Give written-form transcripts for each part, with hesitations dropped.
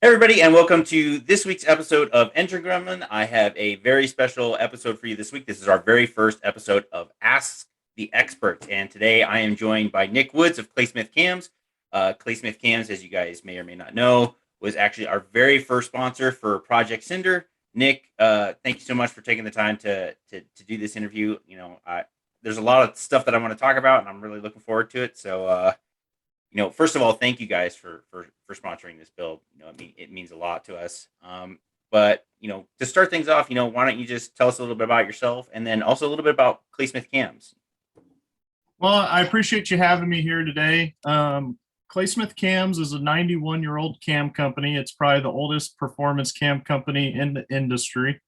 Everybody, and welcome to this week's episode of Enter Gremlin. I have a very special episode for you this week. This is our very first episode of Ask the Expert, and today I am joined by Nick Woods of Claysmith Cams. Claysmith Cams, as you guys may or may not know, was actually our very first sponsor for Project Cinder. Nick, thank you so much for taking the time to do this interview. There's a lot of stuff that I want to talk about, and I'm really looking forward to it. So, first of all, thank you guys for sponsoring this build. It means a lot to us. But to start things off, why don't you just tell us a little bit about yourself, and then also a little bit about Claysmith Cams. Well, I appreciate you having me here today. Claysmith Cams is a 91-year-old cam company. It's probably the oldest performance cam company in the industry.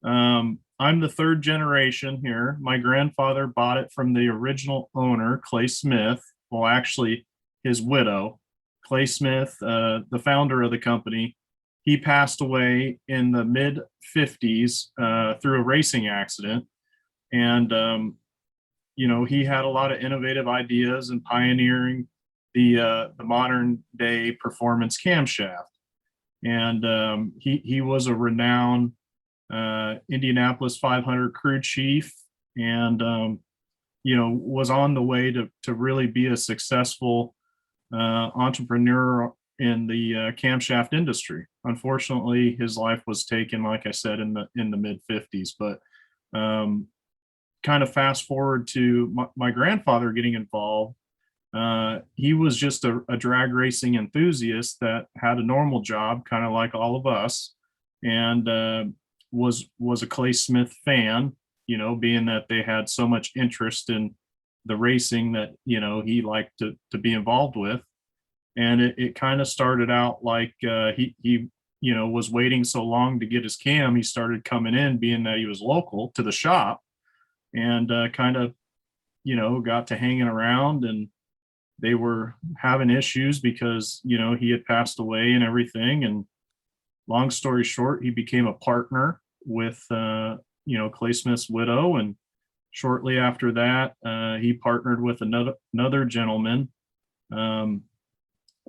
I'm the third generation here. My grandfather bought it from the original owner, Clay Smith. Well, actually, his widow, Clay Smith, the founder of the company. He passed away in the mid 50s through a racing accident. And, he had a lot of innovative ideas and pioneering the modern day performance camshaft. And he was a renowned Indianapolis 500 crew chief, and was on the way to really be a successful entrepreneur in the camshaft industry. Unfortunately, his life was taken, like I said, in the mid 50s. But kind of fast forward to my grandfather getting involved. He was just a drag racing enthusiast that had a normal job, kind of like all of us, and was a Clay Smith fan. Being that they had so much interest in the racing that he liked to be involved with. And it kind of started out like he was waiting so long to get his cam. He started coming in, being that he was local to the shop, and kind of got to hanging around. And they were having issues because he had passed away and everything. And long story short, he became a partner with Clay Smith's widow, and shortly after that, he partnered with another gentleman.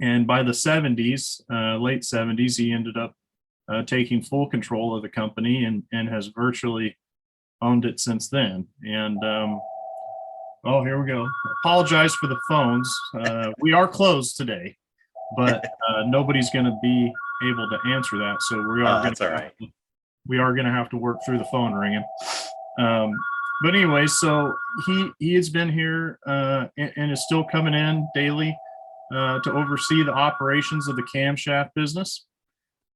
And by the 70s, late 70s, he ended up taking full control of the company and has virtually owned it since then. And oh, here we go. Apologize for the phones. We are closed today, but nobody's going to be able to answer that. So That's all right. We are going to have to work through the phone ringing. But anyway, so he has been here and is still coming in daily to oversee the operations of the camshaft business.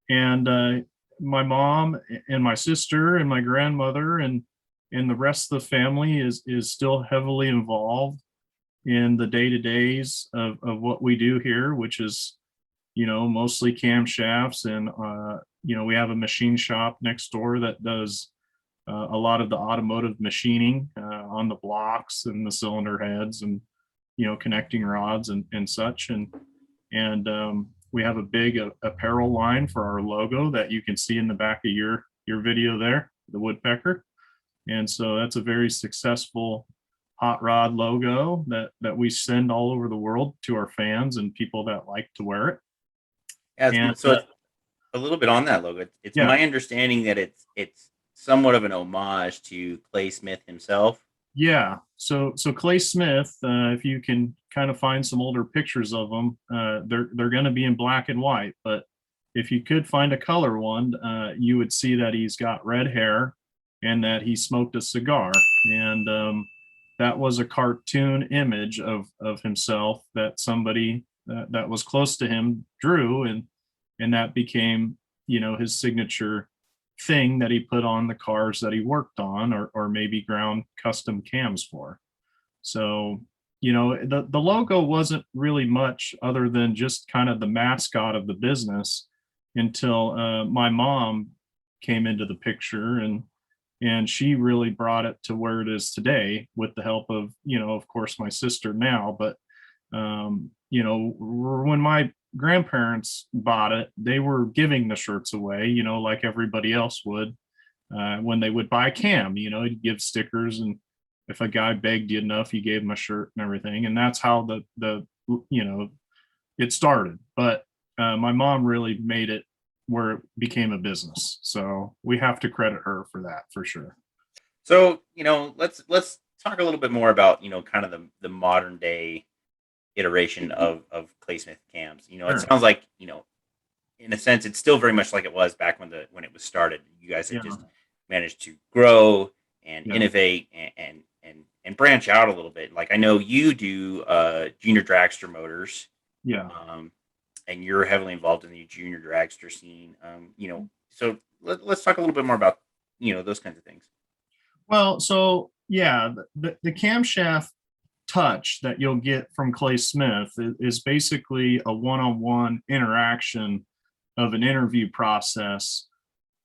And my mom and my sister and my grandmother and the rest of the family is still heavily involved in the day-to-days of what we do here, which is mostly camshafts. And we have a machine shop next door that does a lot of the automotive machining on the blocks and the cylinder heads and connecting rods and such. And we have a big apparel line for our logo that you can see in the back of your video there, the woodpecker. And so that's a very successful hot rod logo that we send all over the world to our fans and people that like to wear it. And so it's a little bit on that logo. It's my understanding that it's somewhat of an homage to Clay Smith himself. Yeah. So Clay Smith, if you can kind of find some older pictures of them, they're going to be in black and white. But if you could find a color one, you would see that he's got red hair and that he smoked a cigar. And that was a cartoon image of himself that somebody that was close to him drew, and that became his signature thing that he put on the cars that he worked on, or maybe ground custom cams for. So the logo wasn't really much other than just kind of the mascot of the business until my mom came into the picture, and she really brought it to where it is today with the help of of course my sister now. But when my grandparents bought it, they were giving the shirts away, like everybody else would. When they would buy a cam, you'd give stickers, and if a guy begged you enough, you gave him a shirt and everything. And that's how the it started. But my mom really made it where it became a business. So we have to credit her for that for sure. So, let's talk a little bit more about, kind of the modern day iteration of Claysmith cams. It Sure. sounds like, in a sense, it's still very much like it was back when it was started. You guys had Yeah. just managed to grow and Yeah. innovate and branch out a little bit. Like I know you do junior dragster motors, Yeah. um, and you're heavily involved in the junior dragster scene. So let's talk a little bit more about those kinds of things. Well, so yeah, the camshaft touch that you'll get from Clay Smith is basically a one-on-one interaction of an interview process,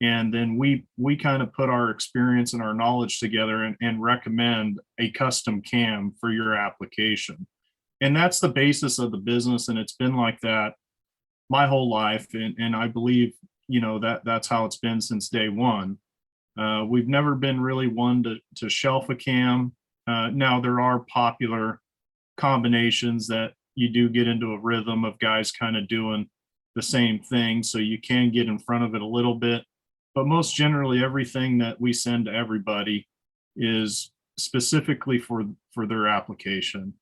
and then we kind of put our experience and our knowledge together and recommend a custom cam for your application. And that's the basis of the business, and it's been like that my whole life, and I believe that's how it's been since day one. We've never been really one to shelf a cam. Now there are popular combinations that you do get into a rhythm of guys kind of doing the same thing, so you can get in front of it a little bit. But most generally, everything that we send to everybody is specifically for their application.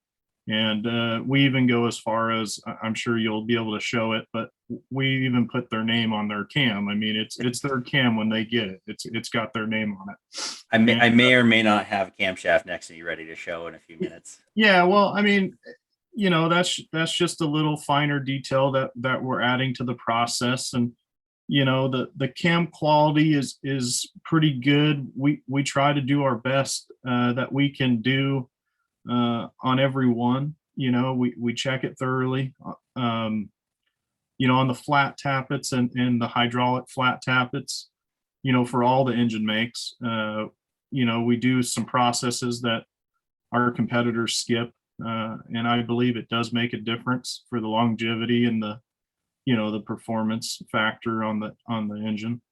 And we even go as far as I'm sure you'll be able to show it, but we even put their name on their cam. I mean, it's their cam when they get it. It's got their name on it. I And may or may not have a camshaft next to you ready to show in a few minutes. yeah, well, I mean, that's just a little finer detail that we're adding to the process. And the cam quality is pretty good. We try to do our best that we can do on every one. We check it thoroughly. On the flat tappets and the hydraulic flat tappets, for all the engine makes. We do some processes that our competitors skip, and I believe it does make a difference for the longevity and the performance factor on the engine.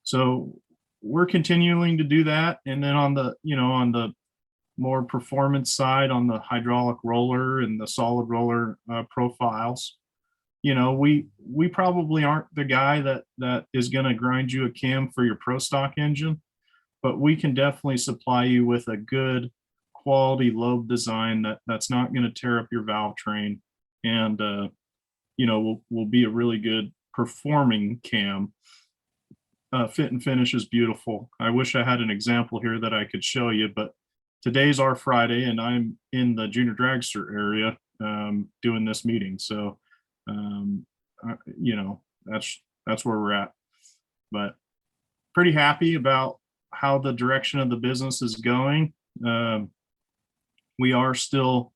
So we're continuing to do that, and then on the more performance side, on the hydraulic roller and the solid roller profiles, we probably aren't the guy that is going to grind you a cam for your pro stock engine, but we can definitely supply you with a good quality lobe design that's not going to tear up your valve train, and will be a really good performing cam. Fit and finish is beautiful. I wish I had an example here that I could show you, but today's our Friday, and I'm in the junior dragster area doing this meeting. So, um, that's where we're at. But pretty happy about how the direction of the business is going. We are still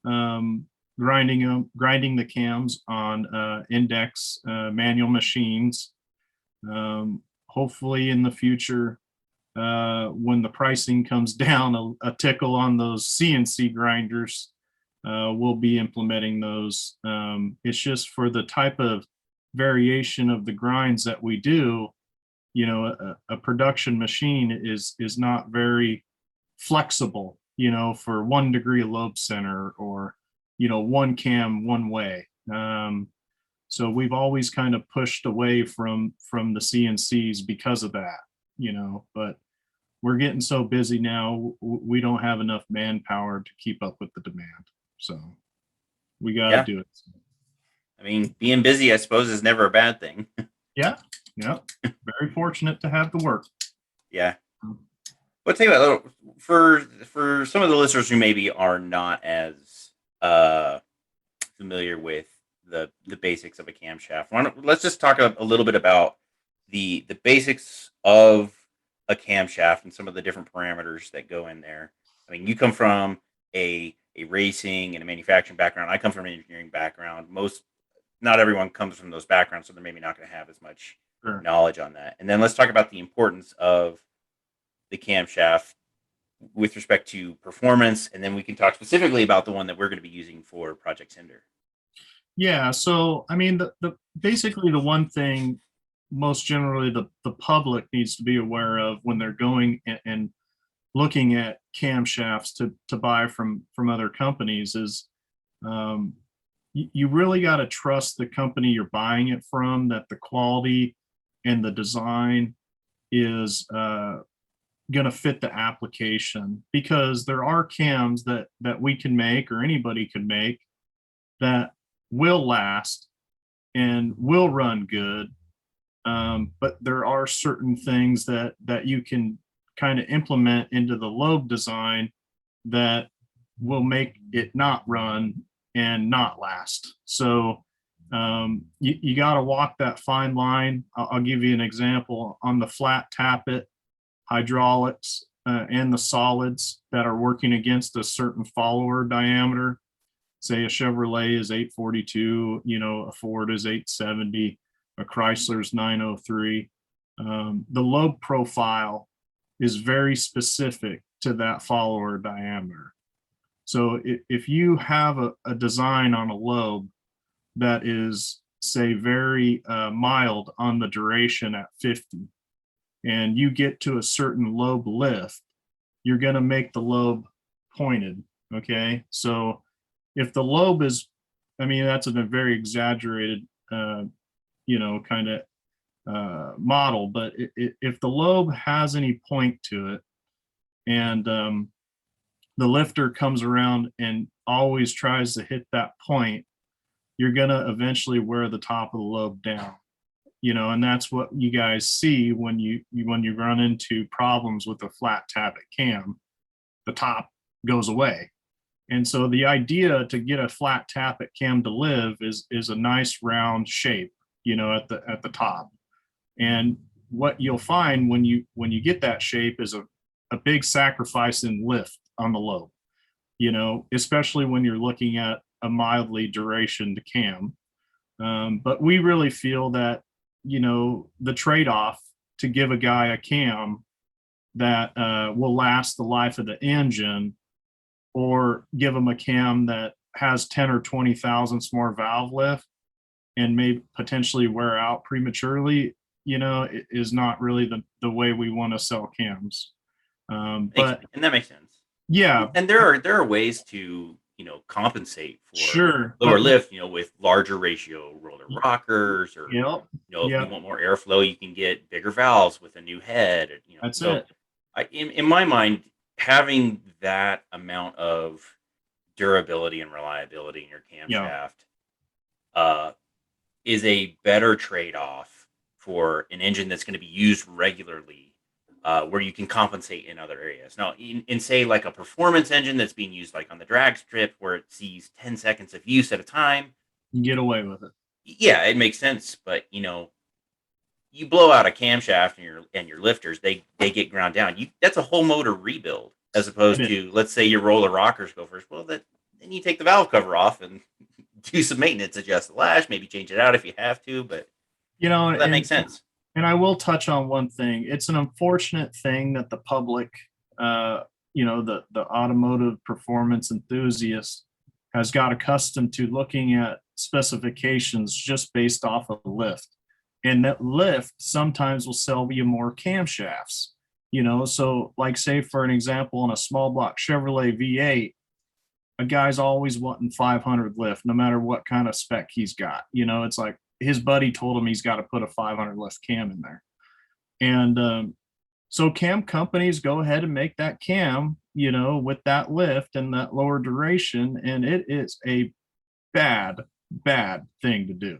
grinding the cams on index manual machines. Hopefully in the future, when the pricing comes down a tickle on those CNC grinders, we'll be implementing those. It's just for the type of variation of the grinds that we do. A production machine is not very flexible, for 1 degree of lobe center, or one cam one way. So we've always kind of pushed away from the CNCs because of that, but we're getting so busy now, we don't have enough manpower to keep up with the demand. So we got to Yeah, do it. I mean, being busy, I suppose, is never a bad thing. Yeah. Yeah. Very fortunate to have the work. Yeah. But tell you what, for some of the listeners who maybe are not as familiar with the basics of a camshaft, let's just talk a little bit about the basics of a camshaft and some of the different parameters that go in there. I mean, you come from a racing and a manufacturing background. I come from an engineering background. Not everyone comes from those backgrounds, so they're maybe not going to have as much Sure. knowledge on that. And then let's talk about the importance of the camshaft with respect to performance, and then we can talk specifically about the one that we're going to be using for Project Cinder. Yeah. So, I mean, the basically the one thing most generally the public needs to be aware of when they're going and looking at camshafts to buy from other companies is, you really got to trust the company you're buying it from, that the quality and the design is going to fit the application, because there are cams that we can make, or anybody could make, that will last and will run good. But there are certain things that you can kind of implement into the Lobe design that will make it not run and not last. So you got to walk that fine line. I'll give you an example on the flat tappet hydraulics and the solids that are working against a certain follower diameter. Say a Chevrolet is 842, a Ford is 870, a Chrysler's 903. The Lobe profile is very specific to that follower diameter. So if you have a design on a Lobe that is, say, very mild on the duration at 50, and you get to a certain Lobe lift, you're going to make the Lobe pointed. Okay. So if the Lobe is, that's a very exaggerated, kind of model, but if the Lobe has any point to it, and the lifter comes around and always tries to hit that point, you're going to eventually wear the top of the Lobe down. And that's what you guys see when you run into problems with a flat tappet cam. The top goes away. And so the idea to get a flat tappet cam to live is a nice round shape, at the top. And what you'll find when you get that shape is a big sacrifice in lift on the Lobe, especially when you're looking at a mildly durationed cam. But we really feel that, the trade-off to give a guy a cam that will last the life of the engine, or give them a cam that has 10 or 20 thousandths more valve lift and may potentially wear out prematurely, is not really the way we want to sell cams. But and that makes sense. Yeah, and there are ways to compensate for sure. lower lift, with larger ratio roller rockers, or Yep. if Yep. you want more airflow, you can get bigger valves with a new head. That's So it. in my mind, having that amount of durability and reliability in your Yeah. camshaft is a better trade-off for an engine that's going to be used regularly, where you can compensate in other areas. Now, in say like a performance engine that's being used like on the drag strip, where it sees 10 seconds of use at a time, You get away with it. yeah, it makes sense. But you blow out a camshaft and your lifters, they get ground down. That's a whole motor rebuild, as opposed to, let's say your roller rockers go first. Well, then you take the valve cover off and do some maintenance, adjust the lash, maybe change it out if you have to. But that makes sense. And I will touch on one thing. It's an unfortunate thing that the public, the automotive performance enthusiast, has got accustomed to looking at specifications just based off of lift. And that lift sometimes will sell you more camshafts. So like, say for an example, in a small block Chevrolet V8, a guy's always wanting 500 lift, no matter what kind of spec he's got. It's like his buddy told him he's got to put a 500 lift cam in there. And so cam companies go ahead and make that cam, with that lift and that lower duration. And it is a bad thing to do.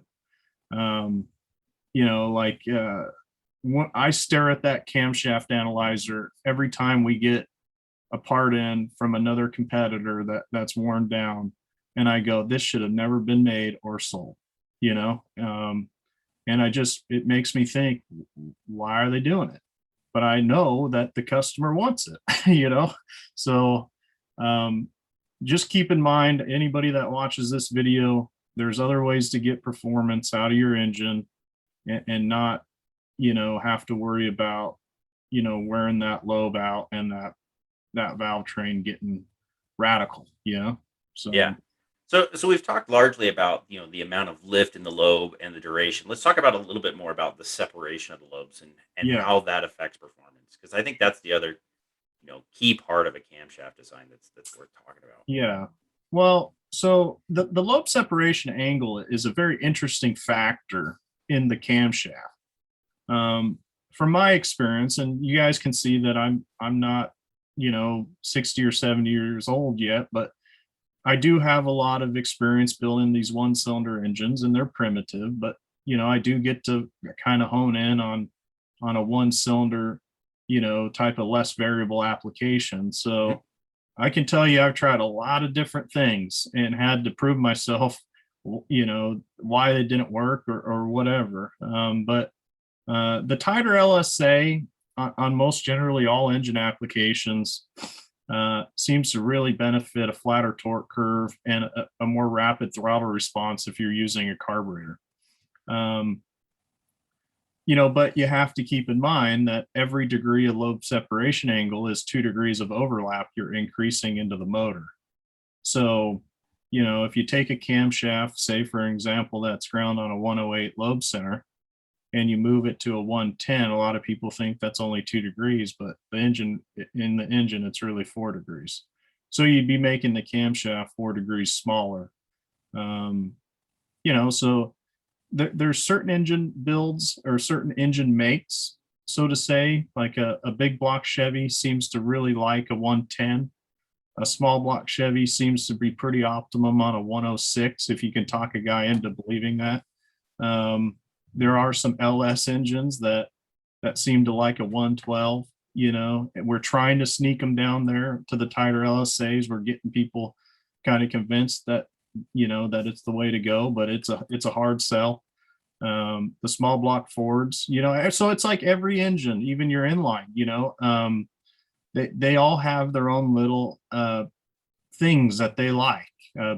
When I stare at that camshaft analyzer every time we get a part in from another competitor that's worn down, and I go, this should have never been made or sold. And it makes me think, why are they doing it? But I know that the customer wants it. So just keep in mind, anybody that watches this video, there's other ways to get performance out of your engine, and not have to worry about wearing that Lobe out and that valve train getting radical. So Yeah. So we've talked largely about the amount of lift in the Lobe and the duration. Let's talk about a little bit more about the separation of the lobes and Yeah. how that affects performance, because I think that's the other key part of a camshaft design that's worth talking about. Yeah. Well, so the lobe separation angle is a very interesting factor in the camshaft. Um, from my experience, and you guys can see that I'm not, 60 or 70 years old yet, but I do have a lot of experience building these one cylinder engines, and they're primitive, but I do get to kind of hone in on a one cylinder, type of less variable application. Mhm. So I can tell you I've tried a lot of different things and had to prove myself, why they didn't work or whatever. But the tighter LSA on most generally all engine applications seems to really benefit a flatter torque curve and a more rapid throttle response if you're using a carburetor. Um, but you have to keep in mind that every degree of lobe separation angle is 2 degrees of overlap you're increasing into the motor. So, if you take a camshaft, say for example, that's ground on a 108 lobe center, and you move it to a 110, a lot of people think that's only 2 degrees, but in the engine, it's really 4 degrees. So you'd be making the camshaft 4 degrees smaller. Um, so there's certain engine builds or certain engine makes, so to say, like a big block Chevy seems to really like a 110. A small block Chevy seems to be pretty optimum on a 106, if you can talk a guy into believing that. Um, there are some LS engines that seem to like a 112, and we're trying to sneak them down there to the tighter LSAs. We're getting people kind of convinced that, that it's the way to go, but it's a hard sell. The small block Fords, so it's like every engine, even your inline, they all have their own little things that they like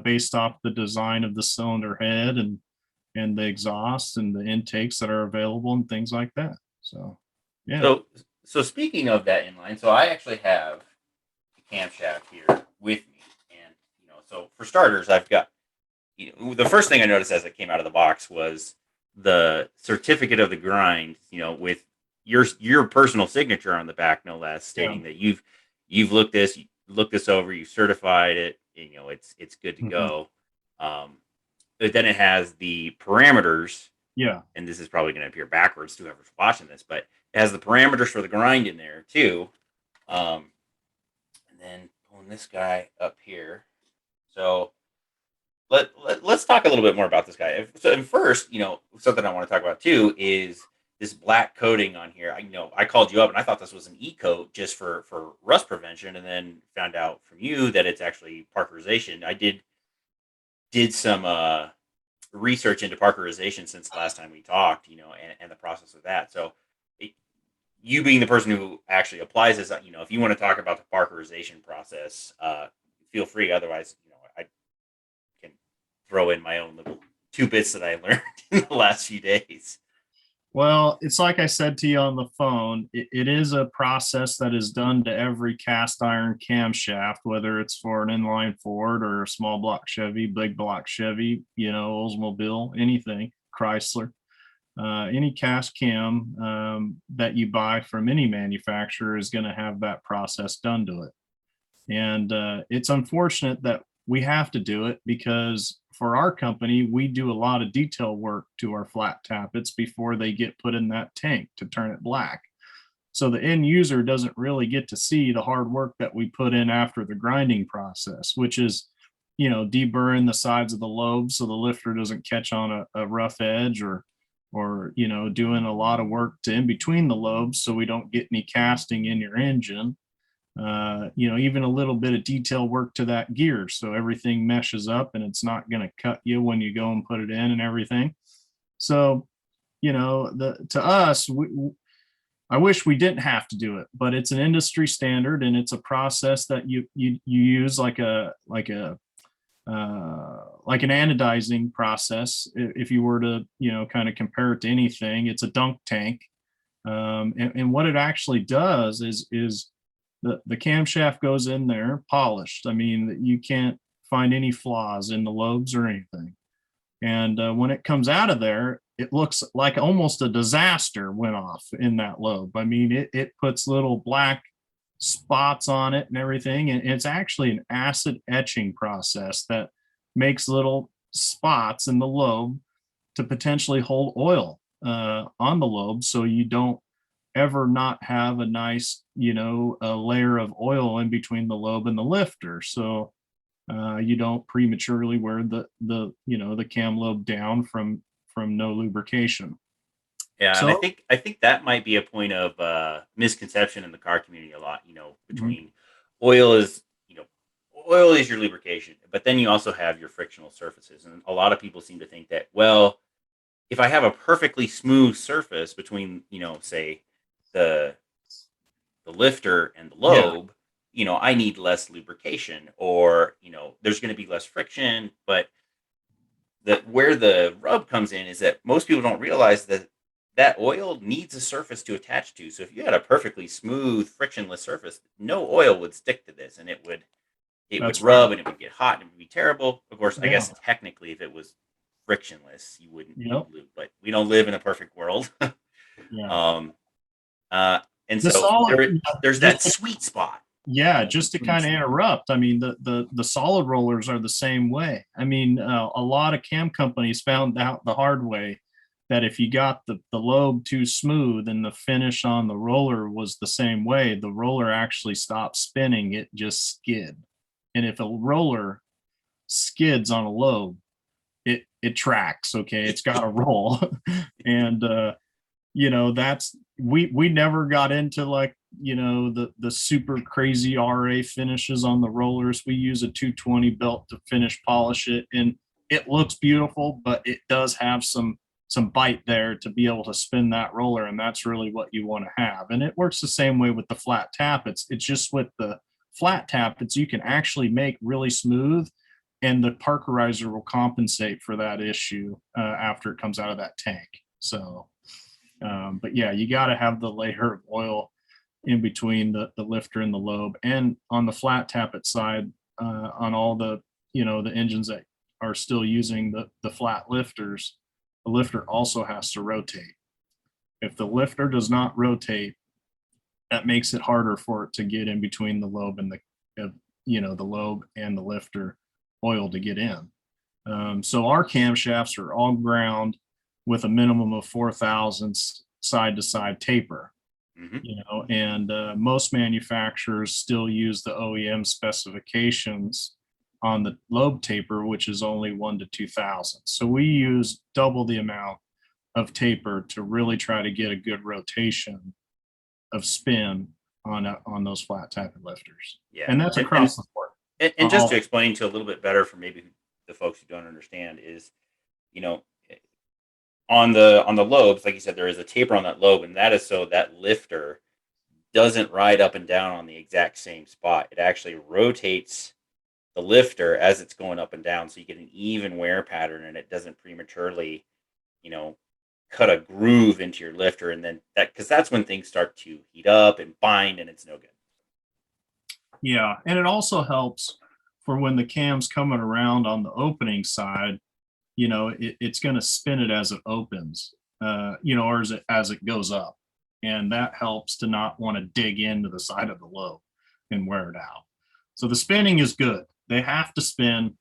based off the design of the cylinder head and the exhaust and the intakes that are available and things like that. So, yeah. So speaking of that inline, so I actually have a camshaft here with me, and so for starters, I've got the first thing I noticed as it came out of the box was the certificate of the grind, with your personal signature on the back, no less, Yeah. stating that you've looked this over, you certified it, and, it's good to Mhm. go. But then it has the parameters, Yeah. and this is probably going to appear backwards to whoever's watching this, but it has the parameters for the grind in there too. And then pulling this guy up here. So let's talk a little bit more about this guy. So, and first, something I want to talk about too is this black coating on here. I called you up and I thought this was an e coat just for rust prevention, and then found out from you that it's actually parkerization. I did some research into parkerization since the last time we talked, and the process of that. So, it, you being the person who actually applies this, if you want to talk about the parkerization process, feel free. Otherwise, I can throw in my own little 2 bits that I learned in the last few days. Well, it's like I said to you on the phone, it is a process that is done to every cast iron camshaft, whether it's for an inline Ford or a small block Chevy, big block Chevy, Oldsmobile, anything, Chrysler. Any cast cam that you buy from any manufacturer is going to have that process done to it. And it's unfortunate that we have to do it because for our company, we do a lot of detail work to our flat tappets before they get put in that tank to turn it black. So the end user doesn't really get to see the hard work that we put in after the grinding process, which is, deburring the sides of the lobe so the lifter doesn't catch on a rough edge, or doing a lot of work to in between the lobes so we don't get any casting in your engine. Even a little bit of detail work to that gear so everything meshes up and it's not going to cut you when you go and put it in and everything. So, the to us, I wish we didn't have to do it, but it's an industry standard and it's a process that you use like an anodizing process. If you were to kind of compare it to anything, it's a dunk tank. And what it actually does is the camshaft goes in there polished. I mean, you can't find any flaws in the lobes or anything. And when it comes out of there, it looks like almost a disaster went off in that lobe. I mean, it puts little black spots on it and everything. And it's actually an acid etching process that makes little spots in the lobe to potentially hold oil on the lobe, so you don't ever not have a nice, a layer of oil in between the lobe and the lifter. So you don't prematurely wear the cam lobe down from no lubrication. Yeah, and I So think I think that might be a point of misconception in the car community a lot. mhm, Between oil is oil is your lubrication, but then you also have your frictional surfaces, and a lot of people seem to think that, well, if I have a perfectly smooth surface between say the the lifter and the yeah, lobe, I need less lubrication, or there's going to be less friction. But where the rub comes in is that most people don't realize that that oil needs a surface to attach to. So if you had a perfectly smooth, frictionless surface, no oil would stick to this, and it would that's right. rub and it would get hot and it would be terrible. Of course, I Yeah, guess technically, if it was frictionless, you wouldn't need yep, lube, but we don't live in a perfect world. yeah. um, and The so solid, there's that just sweet spot. Yeah, just to Between kind of interrupt, I mean, the solid rollers are the same way. I mean, a lot of cam companies found out the hard way that if you got the lobe too smooth and the finish on the roller was the same way, the roller actually stopped spinning, it just skid. And if a roller skids on a lobe, it tracks, okay? It's got to roll. And that's we never got into like the super crazy RA finishes on the rollers. We use a 220 belt to finish polish it, and it looks beautiful, but it does have some bite there to be able to spin that roller, and that's really what you want to have. And it works the same way with the flat tap. It's just with the flat tap, you can actually make really smooth, and the parkerizer will compensate for that issue after it comes out of that tank. So but yeah, you got to have the layer of oil in between the lifter and the lobe. And on the flat tappet side, on all the engines that are still using the flat lifters, the lifter also has to rotate. If the lifter does not rotate, that makes it harder for it to get in between the lobe and the lobe and the lifter oil to get in. So our camshafts are all ground with a minimum of 4 thousandths side to side taper. hmm And most manufacturers still use the OEM specifications on the lobe taper, which is only 1 to 2 thousandths. So we use double the amount of taper to really try to get a good rotation of spin on those flat tappet lifters, Yeah, and that's and and across the board. and just to All explain to a little bit better for maybe the folks who don't understand is, you know, on the lobes, like you said, there is a taper on that lobe, and that is so that lifter doesn't ride up and down on the exact same spot. It actually rotates the lifter as it's going up and down, so you get an even wear pattern, and it doesn't prematurely, you know, cut a groove into your lifter, and then because that's when things start to heat up and bind, and it's no good. Yeah, and it also helps for when the cam's coming around on the opening side. It's going to spin it as it opens, or as it goes up, and that helps to not want to dig into the side of the lobe and wear it out. So the spinning is good. They have to spin,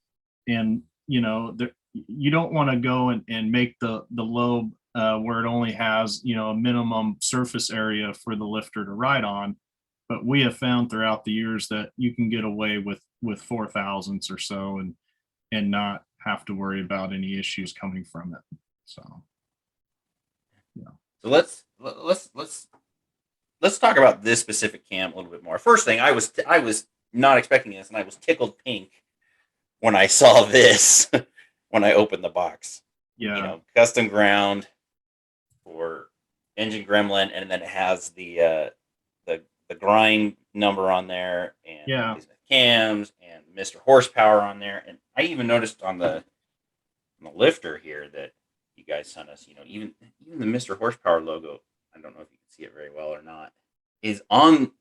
and you don't want to go and make the lobe where it only has a minimum surface area for the lifter to ride on. But we have found throughout the years that you can get away with 4 thousandths or so, and not have to worry about any issues coming from it. So, yeah. So let's talk about this specific cam a little bit more. First thing, I was not expecting this, and I was tickled pink when I saw this when I opened the box. Yeah. Custom ground for engine Gremlin, and then it has the grind number on there, and Yeah. cams and Mr. Horsepower on there, and I even noticed on the lifter here that you guys sent us. Even the Mr. Horsepower logo. I don't know if you can see it very well or not. Is on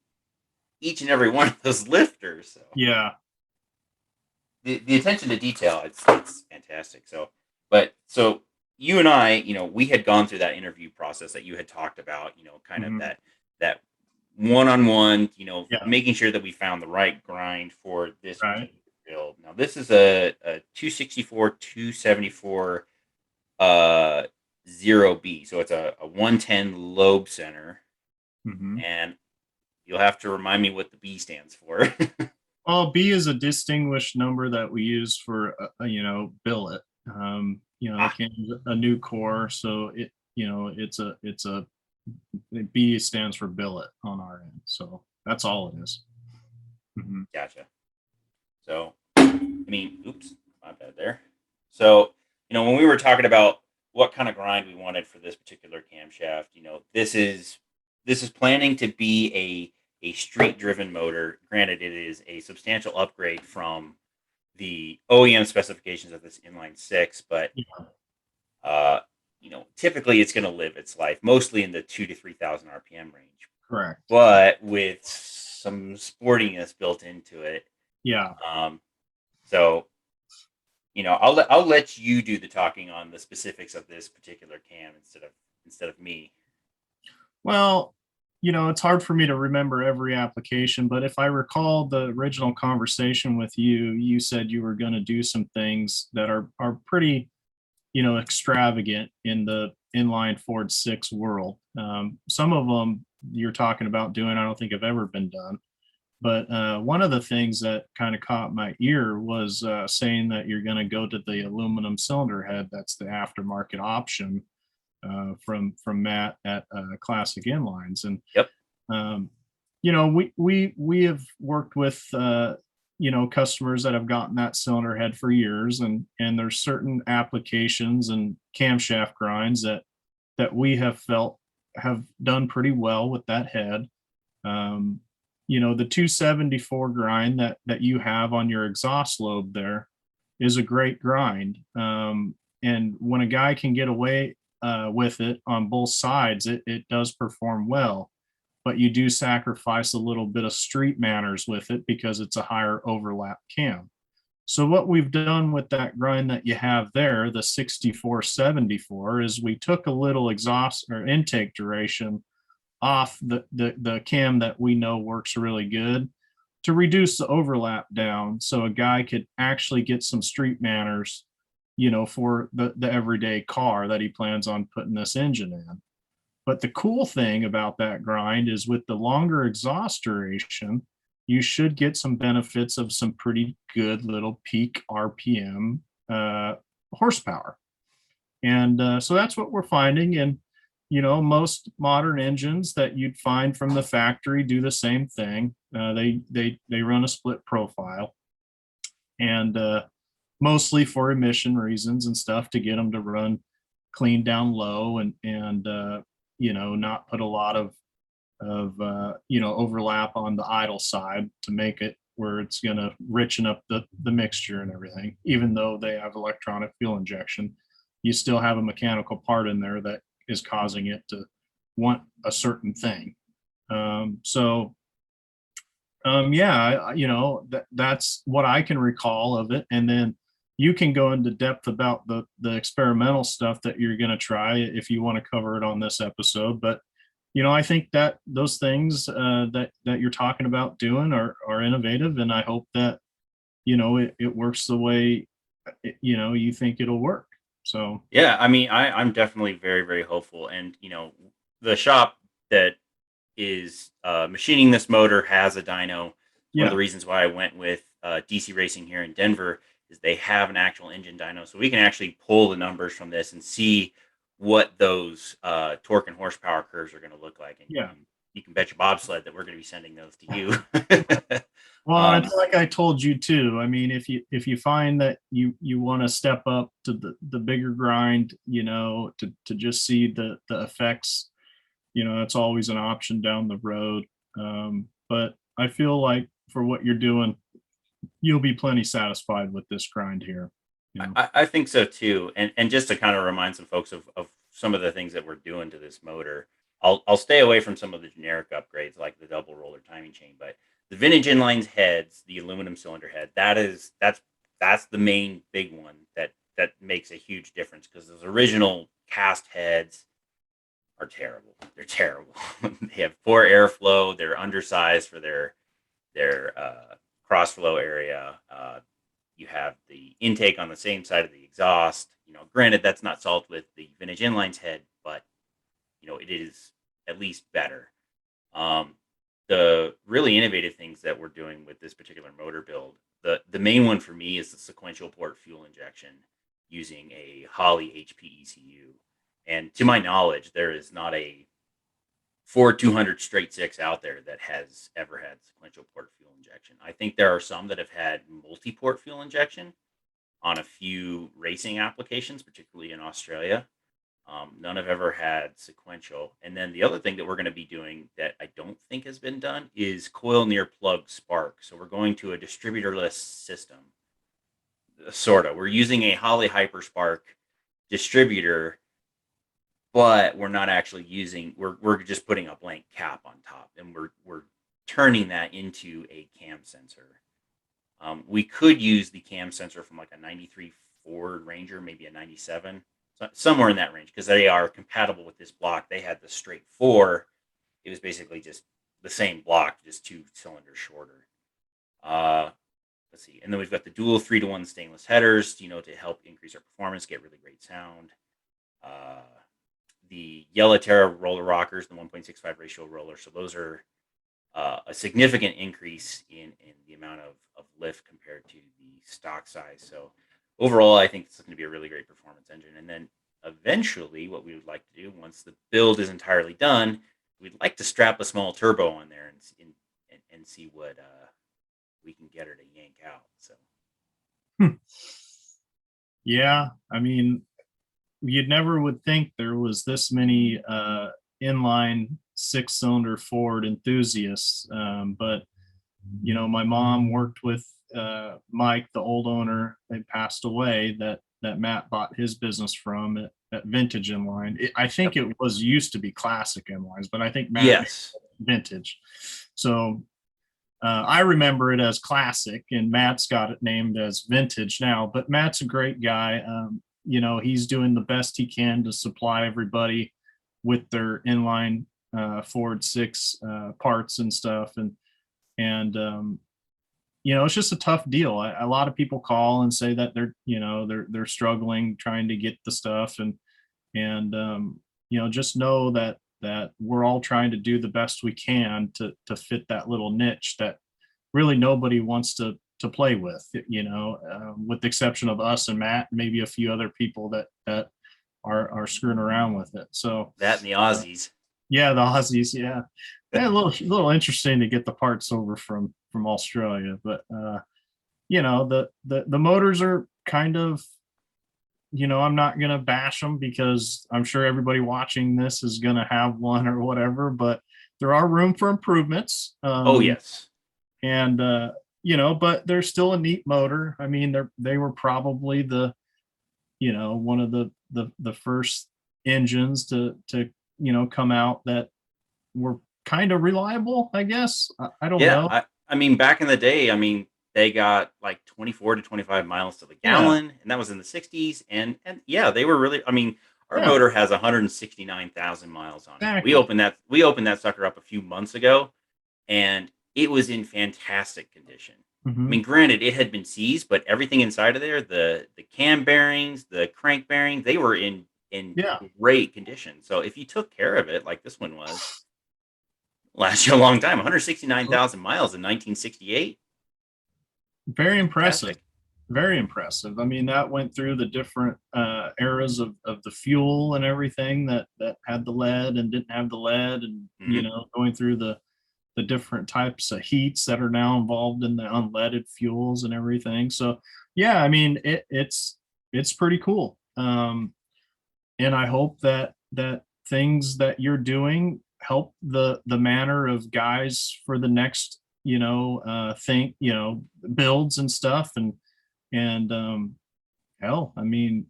each and every one of those lifters. So Yeah. the attention to detail, it's fantastic. So you and I, we had gone through that interview process that you had talked about. Kind of Mhm. that one-on-one, Yeah, making sure that we found the right grind for this right. particular build. Now, this is a 264, 274 uh 0B. So it's a 110 lobe center. Hmm. And you'll have to remind me what the B stands for. Well, B is a distinguished number that we use for, billet. The Ah, can a new core, so it's a B stands for billet on our end. So that's all it is. Mhm. gotcha. So, oops, my bad there. So, when we were talking about what kind of grind we wanted for this particular camshaft, this is planning to be a street driven motor. Granted, it is a substantial upgrade from the OEM specifications of this inline six, but Yeah, uh, typically it's going to live its life mostly in the 2 to 3,000 RPM range, correct. but with some sportiness built into it. Yeah. Um, so I'll let you do the talking on the specifics of this particular cam instead of me. Well, it's hard for me to remember every application, but if I recall the original conversation with you, you said you were going to do some things that are pretty, extravagant in the inline Ford 6 world. Some of them you're talking about doing, I don't think have ever been done. But one of the things that kind of caught my ear was saying that you're going to go to the aluminum cylinder head. That's the aftermarket option from Matt at Classic Inlines, and Yep. um, we have worked with customers that have gotten that cylinder head for years, and there's certain applications and camshaft grinds that we have felt have done pretty well with that head. Um, the 274 grind that you have on your exhaust lobe there is a great grind. And when a guy can get away with it on both sides, it does perform well. But you do sacrifice a little bit of street manners with it because it's a higher overlap cam. So what we've done with that grind that you have there, the 6474, is we took a little exhaust or intake duration off the cam that we know works really good to reduce the overlap down so a guy could actually get some street manners, for the everyday car that he plans on putting this engine in. But the cool thing about that grind is with the longer exhaust duration, you should get some benefits of some pretty good little peak RPM horsepower. And so that's what we're finding. And, most modern engines that you'd find from the factory do the same thing. They run a split profile, and mostly for emission reasons and stuff to get them to run clean down low and not put a lot of overlap on the idle side to make it where it's going to richen up the mixture and everything. Even though they have electronic fuel injection, you still have a mechanical part in there that is causing it to want a certain thing. Yeah, that's what I can recall of it. And then you can go into depth about the experimental stuff that you're going to try if you want to cover it on this episode. But I think that those things that you're talking about doing are innovative, and I hope that it works the way you think it'll work. So Yeah, I'm definitely very, very hopeful. And, the shop that is machining this motor has a dyno. It's one of the yeah, reasons why I went with DC Racing here in Denver is they have an actual engine dyno, so we can actually pull the numbers from this and see what those torque and horsepower curves are going to look like. And yeah. you can bet your bobsled that we're going to be sending those to you. Well, um, it's like I told you too. I mean, if you find that you want to step up to the bigger grind, to just see the effects, it's always an option down the road. But I feel like for what you're doing, you'll be plenty satisfied with this grind here. I think so too. And just to kind of remind some folks of some of the things that we're doing to this motor, I'll stay away from some of the generic upgrades like the double roller timing chain, but the vintage inlines heads, the aluminum cylinder head, that's the main big one that makes a huge difference because those original cast heads are terrible. They're terrible. They have poor airflow. They're undersized for their cross flow area. You have the intake on the same side of the exhaust. Granted, that's not solved with the vintage inline's head, but it is at least better. The really innovative things that we're doing with this particular motor build, the main one for me is the sequential port fuel injection using a Holley HP ECU. And to my knowledge, there is not a Ford 200 straight six out there that has ever had sequential port fuel injection. I think there are some that have had multi-port fuel injection on a few racing applications, particularly in Australia. None have ever had sequential. And then the other thing that we're going to be doing that I don't think has been done is coil near plug spark. So we're going to a distributorless system, sort of. We're using a Holley Hyperspark distributor, but we're not actually using. We're just putting a blank cap on top, and we're turning that into a cam sensor. We could use the cam sensor from like a 93 Ford Ranger, maybe a 97, somewhere in that range, because they are compatible with this block. They had the straight 4. It was basically just the same block, just 2 cylinders shorter. Let's see. And then we've got the dual 3-to-1 stainless headers, to help increase our performance, get really great sound. The Yellow Terra roller rockers, the 1.65 ratio roller. So those are a significant increase in the amount of lift compared to the stock size. So overall, I think this is going to be a really great performance engine. And then eventually, what we would like to do once the build is entirely done, we'd like to strap a small turbo on there and see what we can get her to yank out. So, Yeah, I mean, you never would think there was this many inline 6-cylinder Ford enthusiasts, but my mom worked with Mike, the old owner. They passed away. That Matt bought his business from at Vintage Inline. I think Yep. it was used to be Classic Inlines, but I think Matt Yes. Vintage. So I remember it as Classic, and Matt's got it named as Vintage now. But Matt's a great guy. He's doing the best he can to supply everybody with their inline Ford 6 parts and stuff, and it's just a tough deal. A lot of people call and say that they're struggling trying to get the stuff, and just know that we're all trying to do the best we can to fit that little niche that really nobody wants to play with, with the exception of us and Matt, maybe a few other people that are screwing around with it. So That and the Aussies. Yeah, the Aussies. Yeah, a little interesting to get the parts over from Australia, but the motors are kind of, I'm not gonna bash them because I'm sure everybody watching this is gonna have one or whatever, but there are room for improvements. Oh yes. And but they're still a neat motor. I mean, they were probably one of the first engines to come out that were kind of reliable, I guess. I don't know. I mean, back in the day, they got like 24 to 25 miles to the gallon, and that was in the 60s. And yeah, they were really. Our motor has 169,000 miles on it. Exactly. We opened that sucker up a few months ago, and it was in fantastic condition. Mhm. Granted, it had been seized, but everything inside of there, the cam bearings, the crank bearings, they were in Yeah. great condition. So if you took care of it like this one was, last you a long time. 169,000 miles in 1968. Very impressive. Fantastic. Very impressive. I mean, that went through the different eras of the fuel and everything that had the lead and didn't have the lead, and going through the different types of heats that are now involved in the unleaded fuels and everything. So yeah, I mean, it's pretty cool. And I hope that things that you're doing help the manner of guys for the next think builds and stuff, and hell, I mean,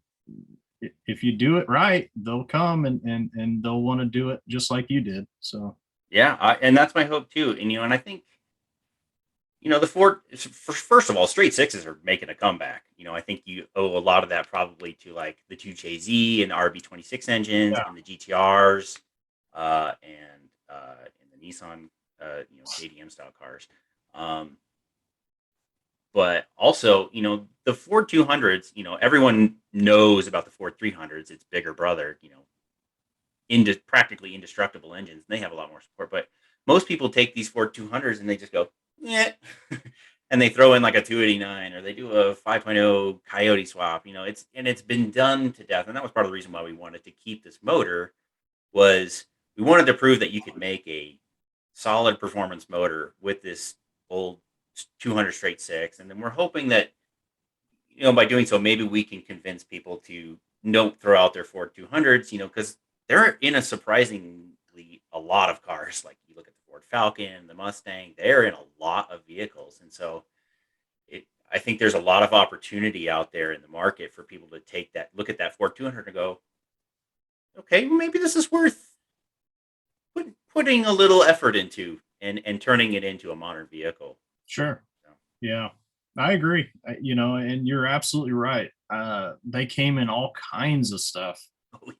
if you do it right, they'll come and they'll want to do it just like you did. So Yeah, and that's my hope too. And I think the Ford. First of all, straight sixes are making a comeback. I think you owe a lot of that probably to like the 2JZ and RB26 engines yeah. and the GTRs. and in the Nissan, KDM style cars. Um, but also, the Ford 200s, everyone knows about the Ford 300s. It's bigger brother, practically indestructible engines. And they have a lot more support. But most people take these Ford 200s and they just go, yeah. And they throw in like a 289 or they do a 5.0 Coyote swap. It's been done to death. And that was part of the reason why we wanted to keep this motor was we wanted to prove that you could make a solid performance motor with this old 200 straight six. And then we're hoping that, by doing so, maybe we can convince people to don't throw out their Ford 200s, because they're in a surprisingly a lot of cars. Like you look at the Ford Falcon, the Mustang, they're in a lot of vehicles. And so I think there's a lot of opportunity out there in the market for people to look at that Ford 200 and go, okay, well, maybe this is worth putting a little effort into and turning it into a modern vehicle. Sure. Yeah, I agree. And you're absolutely right. They came in all kinds of stuff. Oh,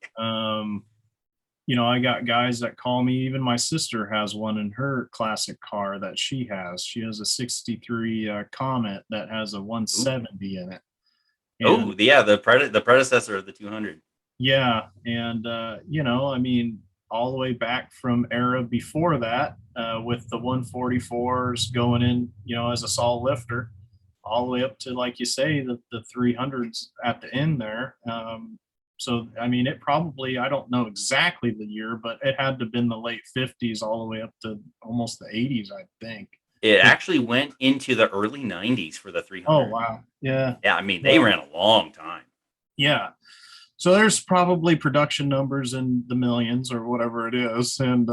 yeah. I got guys that call me. Even my sister has one in her classic car that she has. She has a 63 Comet that has a 170 in it. And, the predecessor of the 200. Yeah. And, all the way back from era before that, with the 144s going in, as a saw lifter, all the way up to, like you say, the 300s at the end there. So, it probably, I don't know exactly the year, but it had to have been the late 50s all the way up to almost the 80s, I think. It actually went into the early 90s for the 300. Oh, wow. Yeah. Yeah, they ran a long time. Yeah. So there's probably production numbers in the millions or whatever it is. And,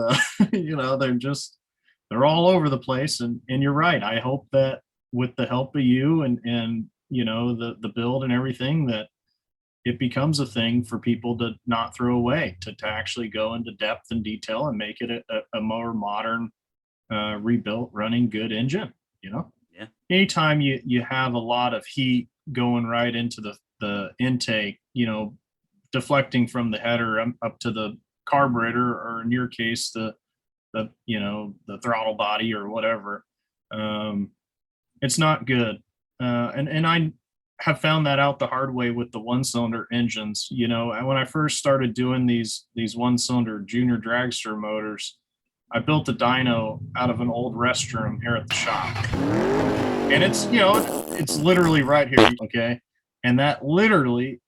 they're all over the place. And you're right. I hope that with the help of you and the build and everything, that it becomes a thing for people to not throw away, to actually go into depth and detail and make it a more modern, rebuilt, running good engine. Yeah. Anytime you have a lot of heat going right into the intake, deflecting from the header up to the carburetor, or in your case, the throttle body or whatever. It's not good. And I have found that out the hard way with the one-cylinder engines. When I first started doing these one-cylinder junior dragster motors, I built a dyno out of an old restroom here at the shop. And it's literally right here, okay? And that literally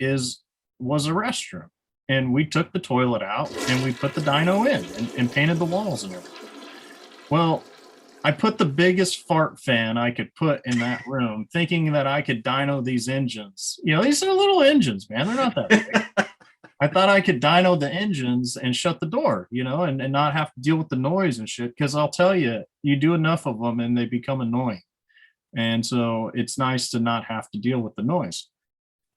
was a restroom. And we took the toilet out and we put the dyno in and painted the walls and everything. Well, I put the biggest fart fan I could put in that room, thinking that I could dyno these engines. These are little engines, man. They're not that big. I thought I could dyno the engines and shut the door, and not have to deal with the noise and shit. Because I'll tell you, you do enough of them and they become annoying. And so it's nice to not have to deal with the noise.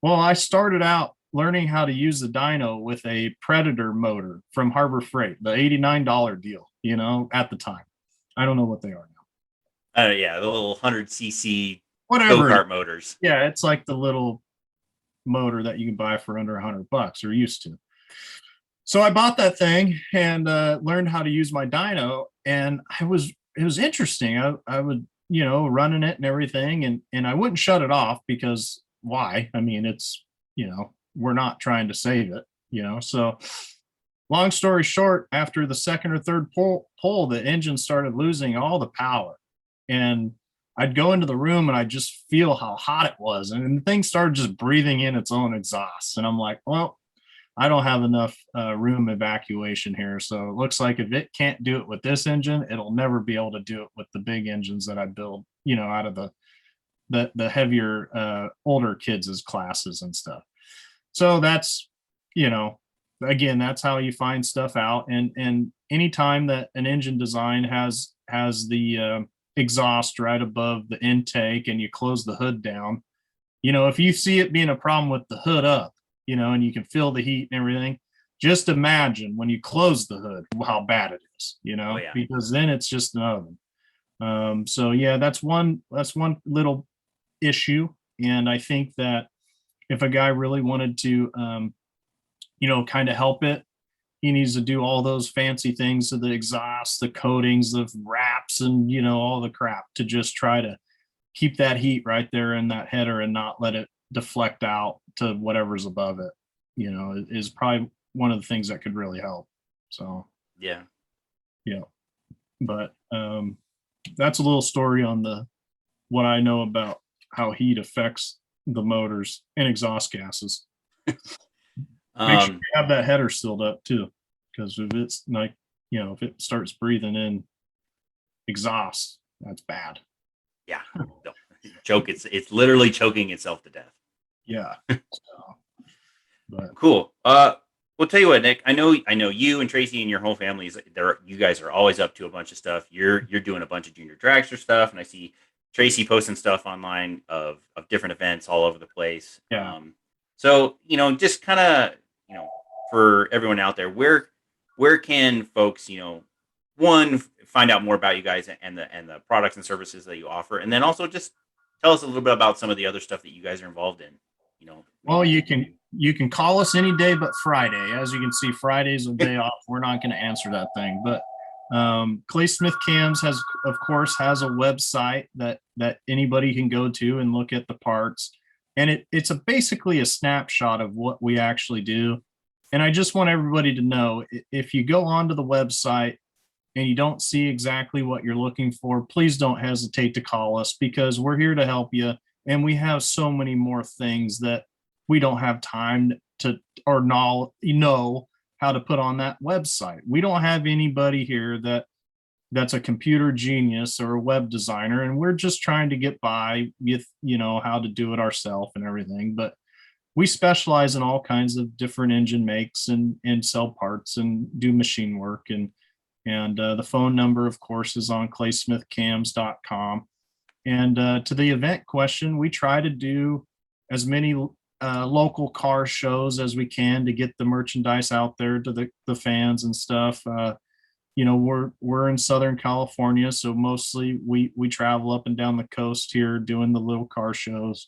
Well, I started out learning how to use the dyno with a Predator motor from Harbor Freight, the $89 deal, at the time. I don't know what they are now. Yeah, the little 100cc whatever go-kart motors. Yeah, it's like the little motor that you can buy for under $100, or used to. So I bought that thing and learned how to use my dyno, and it was interesting. I would running it and everything, and I wouldn't shut it off, because why? It's we're not trying to save it, so long story short, after the second or third pull, the engine started losing all the power. And I'd go into the room and I'd just feel how hot it was. And the thing started just breathing in its own exhaust. And I'm like, well, I don't have enough room evacuation here. So it looks like if it can't do it with this engine, it'll never be able to do it with the big engines that I build, out of the heavier, older kids' classes and stuff. So that's, again, that's how you find stuff out. And anytime that an engine design has the exhaust right above the intake and you close the hood down, if you see it being a problem with the hood up, and you can feel the heat and everything, just imagine when you close the hood how bad it is, Oh, yeah. Because then it's just an oven. So yeah, that's one little issue. And I think that if a guy really wanted to kind of help it, he needs to do all those fancy things to the exhaust, the coatings, the wraps, and all the crap to just try to keep that heat right there in that header and not let it deflect out to whatever's above it. Is probably one of the things that could really help. So Yeah. yeah, but that's a little story on what I know about how heat affects the motors and exhaust gases. Make sure you have that header sealed up too, because if it's like, if it starts breathing in exhaust, that's bad. Yeah. No. Choke. It's literally choking itself to death. Yeah. So, but cool. We'll tell you what, Nick. I know you and Tracy and your whole family is there. You guys are always up to a bunch of stuff. You're doing a bunch of junior dragster stuff, and I see Tracy posting stuff online of different events all over the place. yeah. So just kind of for everyone out there, where can folks one find out more about you guys and the products and services that you offer, and then also just tell us a little bit about some of the other stuff that you guys are involved in. Well, you can call us any day but Friday. As you can see, Friday's a day off. We're not going to answer that thing. But Clay Smith Cams has a website that anybody can go to and look at the parts. And it's basically a snapshot of what we actually do. And I just want everybody to know, if you go onto the website and you don't see exactly what you're looking for, please don't hesitate to call us, because we're here to help you. And we have so many more things that we don't have time to or know how to put on that website. We don't have anybody here that's a computer genius or a web designer, and we're just trying to get by with how to do it ourselves and everything. But we specialize in all kinds of different engine makes and sell parts and do machine work. And the phone number, of course, is on claysmithcams.com. And to the event question, we try to do as many local car shows as we can to get the merchandise out there to the fans and stuff. We're in Southern California, so mostly we travel up and down the coast here doing the little car shows.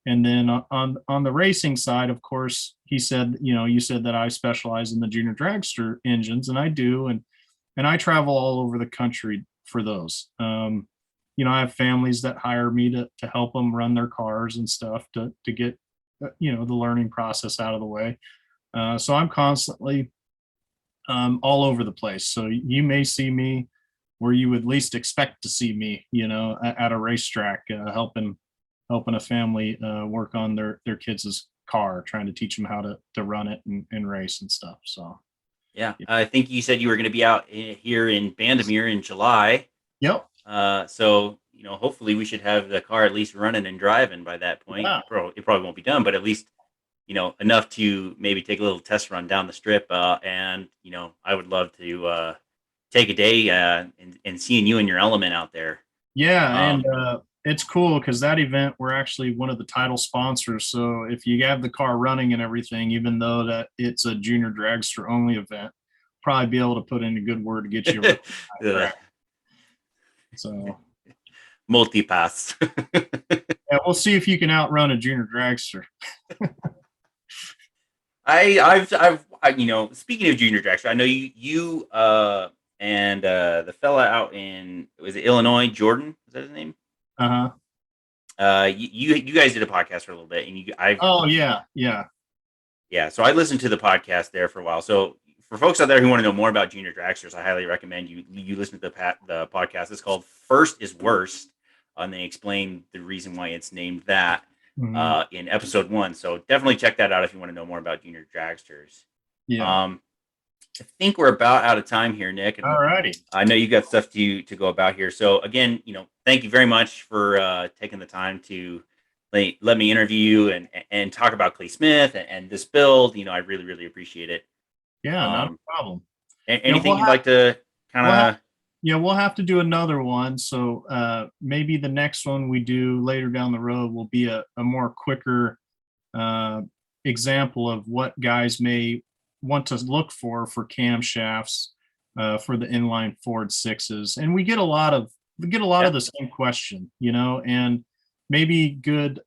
And then on the racing side, of course, you said that I specialize in the junior dragster engines, and I do, and I travel all over the country for those. I have families that hire me to help them run their cars and stuff to get the learning process out of the way. So I'm constantly all over the place. So you may see me where you would least expect to see me, at a racetrack, helping a family work on their kids' car, trying to teach them how to run it and race and stuff. So yeah, I think you said you were going to be out here in Bandimere in July. Yep. So hopefully we should have the car at least running and driving by that point. Yeah. It probably won't be done, but at least enough to maybe take a little test run down the strip. And I would love to take a day and seeing you in your element out there. Yeah, and it's cool because that event, we're actually one of the title sponsors. So if you have the car running and everything, even though that it's a junior dragster only event, probably be able to put in a good word to get you. So multi-pass. Yeah, we'll see if you can outrun a junior dragster. I've speaking of junior dragster, I know you and the fella out in, was it Illinois, Jordan? Is that his name? You guys did a podcast for a little bit, and yeah. So I listened to the podcast there for a while. So for folks out there who want to know more about junior dragsters, I highly recommend you listen to the podcast. It's called First is Worst, and they explain the reason why it's named that in episode 1. So definitely check that out if you want to know more about junior dragsters. Yeah. I think we're about out of time here, Nick. All righty. I know you got stuff to go about here. So again, thank you very much for taking the time to let me interview you and talk about Clay Smith and this build. I really, really appreciate it. Yeah, not a problem. Anything you'd like to kind of? We'll have to do another one. So maybe the next one we do later down the road will be a more quicker example of what guys may want to look for camshafts for the inline Ford 6s. And we get a lot of the same question, and maybe good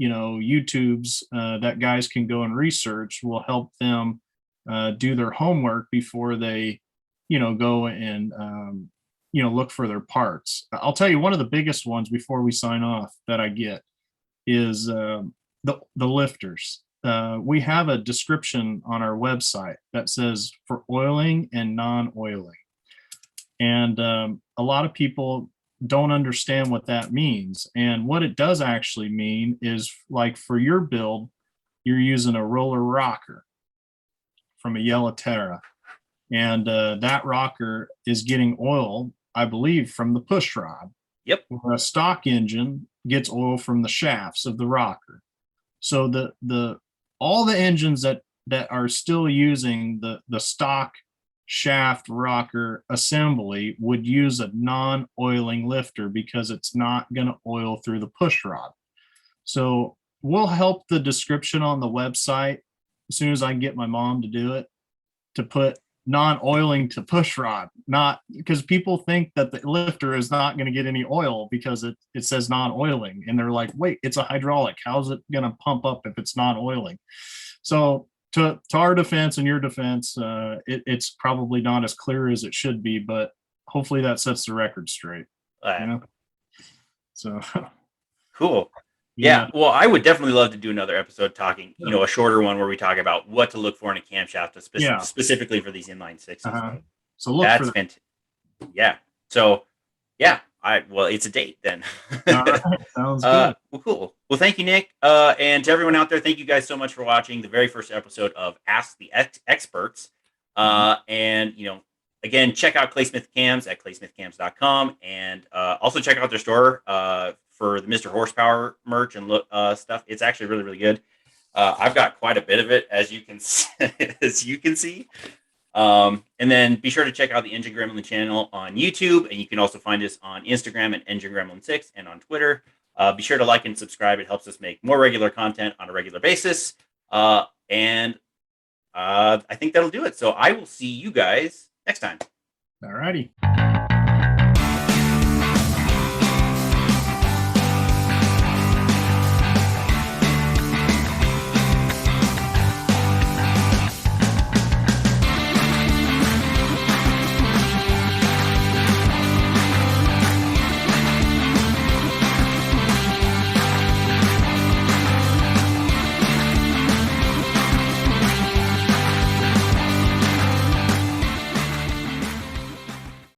YouTubes that guys can go and research will help them do their homework before they, go and, look for their parts. I'll tell you one of the biggest ones before we sign off that I get is the lifters. We have a description on our website that says for oiling and non-oiling. And a lot of people don't understand what that means. And what it does actually mean is, like, for your build, you're using a roller rocker from a Yellowterra. And that rocker is getting oil, I believe, from the push rod. Yep. Where a stock engine gets oil from the shafts of the rocker. So the all the engines that are still using the stock shaft rocker assembly would use a non-oiling lifter because it's not going to oil through the push rod. So we'll help the description on the website as soon as I can get my mom to do it, to put non-oiling to push rod, not because people think that the lifter is not going to get any oil because it says non-oiling, and they're like, wait, it's a hydraulic, how's it going to pump up if it's non-oiling? So to our defense and your defense, it's probably not as clear as it should be, but hopefully that sets the record straight. So cool. Yeah. Well, I would definitely love to do another episode talking, a shorter one where we talk about what to look for in a camshaft, specifically for these inline sixes. So look that's for that. Fantastic. Yeah. So yeah, it's a date then. All right. Sounds good. Well, cool. Well, thank you, Nick. And to everyone out there, thank you guys so much for watching the very first episode of Ask the Experts. And, again, check out Claysmith Cams at claysmithcams.com, and also check out their store for the Mr. Horsepower merch and stuff. It's actually really, really good. I've got quite a bit of it, as you can see. And then be sure to check out the Engine Gremlin channel on YouTube, and you can also find us on Instagram at Engine Gremlin 6 and on Twitter. Be sure to like and subscribe. It helps us make more regular content on a regular basis. And I think that'll do it. So I will see you guys next time. All righty.